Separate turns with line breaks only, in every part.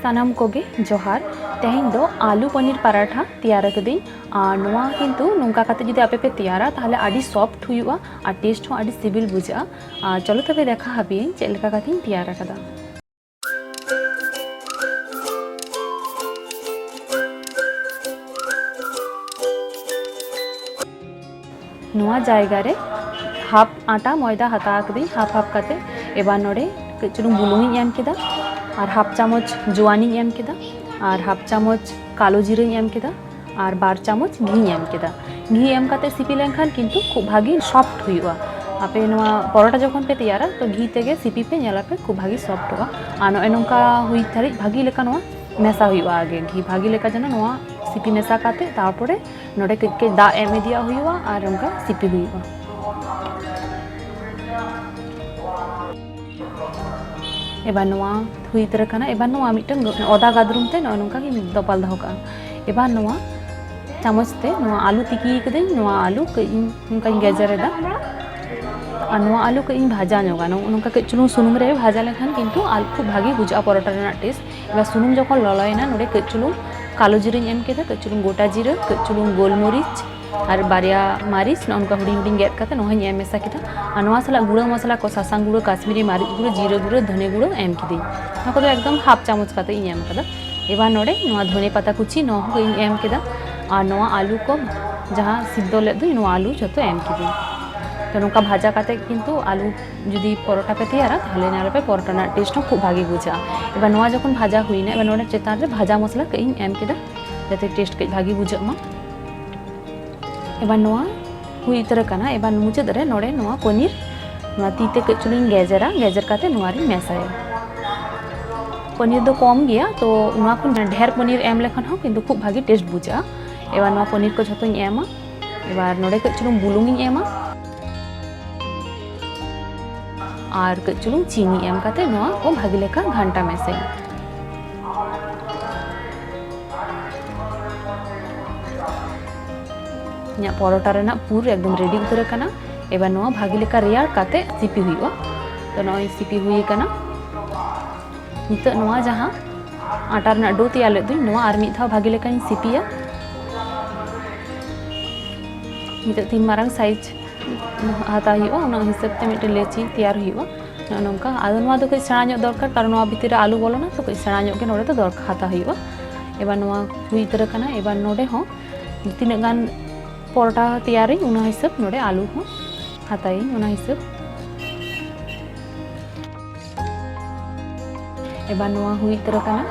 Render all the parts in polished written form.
सानाम कोगे जोहार तेहें दो आलू पनीर पराठा तैयार कदी और नोआ किन्तु नोंका काते जुदी आपे पे तैयारा ताहले आडी सॉफ्ट हुआ और टेस्ट हो आडी सिबिल बुझा और चलो तबे देखा हाबी चेद लेका काते तैयार कदा। नोआ जायगा रे हाफ आटा मैदा हता कदी हाफ हाफ काते एबार नोडे चुलुंग बुलुंग एम केदा और हाफ चामच जुआनी एम केदा और हाफ चामच कालो जीरा एम केदा और 12 चामच घी एम केदा। घी एम काते सिपि लेनखान किन्तु खूब भागी सॉफ्ट हुआ। आपे नोआ परोटा जखन पे तैयारा तो घी तेगे सिपि पे नेला पे खूब भागी सॉफ्ट हुआ और नोए नोंका हुई थारी भागी लेका नोआ मेसा हुआ आगे घी भागी लेका जनो नोआ सिपि मेसा काते तारपरे नोडे के दा एम दिया हुआ और नोंका सिपि हुआ। एबार नोआ हुई तरह काना एबार नोआ मिटन अदा गादरुम ते नोआ नोंका दपाल दहो का। एबार नोआ चामच ते नोआ आलू तिकी कदें नोआ आलू नोंका गेजरेदा और नोआ आलू कई भाजा नोगा नोंका कई चुलुंग सुनुम रे भाजा लेखान किन्तु आलू खूब भागी बुझा परोटा रेना टेस्ट। एबार सुनुम जखन ललयना नोडे कई चुलुंग कालो जीरा एम केदा कई चुलुंग गोटा जीरा कई चुलुंग गोलमरिच और बारिया मारिच नोंका हुडिंग हुडिंग गेद काते नोहा एम मेसा केदा और नोआ साला गुड़ा मसला को सासांग गुड़ा काश्मीरी मारिच गुड़ा जीरा गुड़ा धने गुड़ा एम केदी नोआ कोदो एकदम हाफ चामच काते एम कदा। एबार नोडे नोआ धने पाता कुची नोआ एम केदा और नोआ आलू को जहाँ सिद्ध लेद नोआ आलू जतो एम केदी। तो नोंका भाजा काते किन्तु आलू जुदी परोटा पे तैयारा ताहले नाले पे परोटा ना टेस्ट खूब भागी बुझा। एबार नोआ जखन भाजा हुईना एबार नोडे चेतान रे भाजा मसला कई एम केदा जाते टेस्ट कई भागी बुझा मा। एबार नोआ हुई तरह काना एबार मुचाद रे नोडे नोआ पनीर नोआ तीते कई चुलुंग गेजर काते नोआ रे मेसाया। पनीर दो कम गया तो नोआ को ढेर पनीर एम लेखान हो किन्तु खूब भागी टेस्ट बुझा। एबार नोआ पनीर को झोतोኝ एमा एबार नोडे कई चुलुंग बुलुंग एमा और कई चुलुंग चीनी एम काते नोआ को भागी लेका घंटा मेसे। इᱧᱟᱹᱜ परोटा रेना पूर एकदम रेडी उतर काना। एबार नोआ भागी लेका रेयार काते सिपि हुआ तो नोय सिपि हुई काना। नित नोआ जहां आटा रेना डो तैयार लेदुኝ नोआ आर मिद धाव भागी लेकाኝ सिपिया। नित 3 मारांग साइज हाता हुआ उना हिसाब ते मिटे लेची तैयार हुआ नोंका आदो नोआ दो कई सेणा ᱧᱚᱜ दरकार कारण नोआ भितर आलू बोलोना तो कई सेणा ᱧᱚᱜ गे नोडे तो दरकार हाता हुआ। एबार नोआ हुई तरह काना एबार नोडे हो तिनाग गान परोटा तैयारी उना हिसाब नोडे आलू हो हाताई उना हिसाब। एबार नोआ हुई तरह काना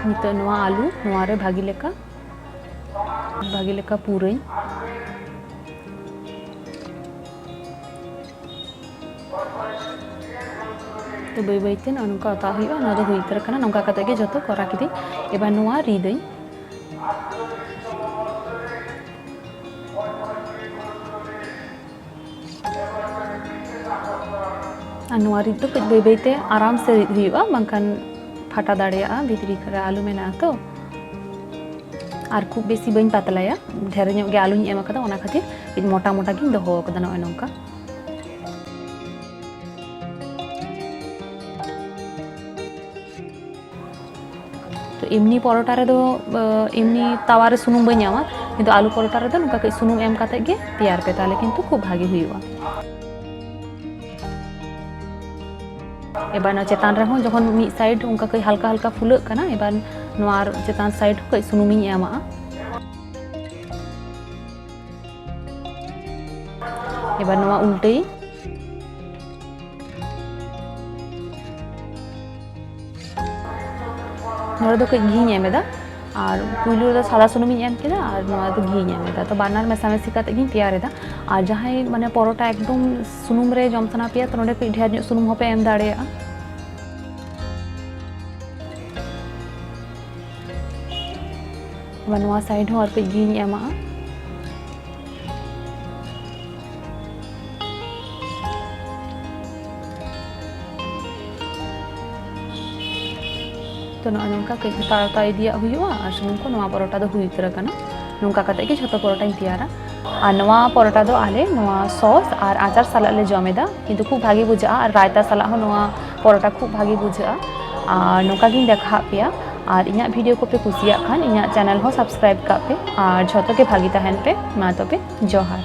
नित नोआ आलू नोआ रे भागी लेका पूराई। तो बै बैते नोंका अता हुआ ना दो हुई तरह काना नोंका काते गे जतो करा किदी। एबार नोआ रिदई और नोआ रिद तो बै बैते आराम से रिद हुआ बांखान फाटा दाड़ेया भितरी करे आलू मेना तो और खूब बेसी बई पातलाया ढेर ᱧᱚᱜ गे आलूኝ एम कदा ओना खातिर कई मोटा मोटा गिन दोहो कदा नोय नोंका। तो एमनी परोटा रे दो एमनी तावा रे सुनुम बई ᱧामा किन्तु आलू परोटा रे दो नोंका कई सुनुम एम काते गे तैयार पे ताले किन्तु खूब भागी हुआ। एबार चेतान रे हो जखन मी साइड उनका कई हल्का हल्का फुलक काना एबार नोआ चेतान साइड कई सुनुमिኝ एमा। एबार नोआ उल्टई नोडे दो कई घी एमेदा और पुइलु रे सादा सुनुमिኝ एम केदा और नोआ दो घी एमेदा तो बानार मेसा मेसी काते गिन तैयारेदा। और जहां माने परोटा एकदम सुनुम रे जम सना पेया तो नोडे कई ढेर ᱧᱚᱜ सुनुम होपे एम दाड़ेया। एबार नोआ साइड हो और कई घी एमा तो नोंका कई ताता इदिया हुआ और सुनुम को नोआ परोटा दो हुई तरह काना। नोंका कते के झोतो परोटाई तैयारा और नवा परोटा दो आले नवा सॉस और आचार साला ले जमेदा किंतु खूब भागी बुझा और रायता साला हो नवा परोटा खूब भागी बुझा और नोंका गिन देखा पेया और इना वीडियो को पे कुसिया खान इना चैनल हो सब्सक्राइब का पे और झोतो के भागी तहन पे मा तो पे जोहार।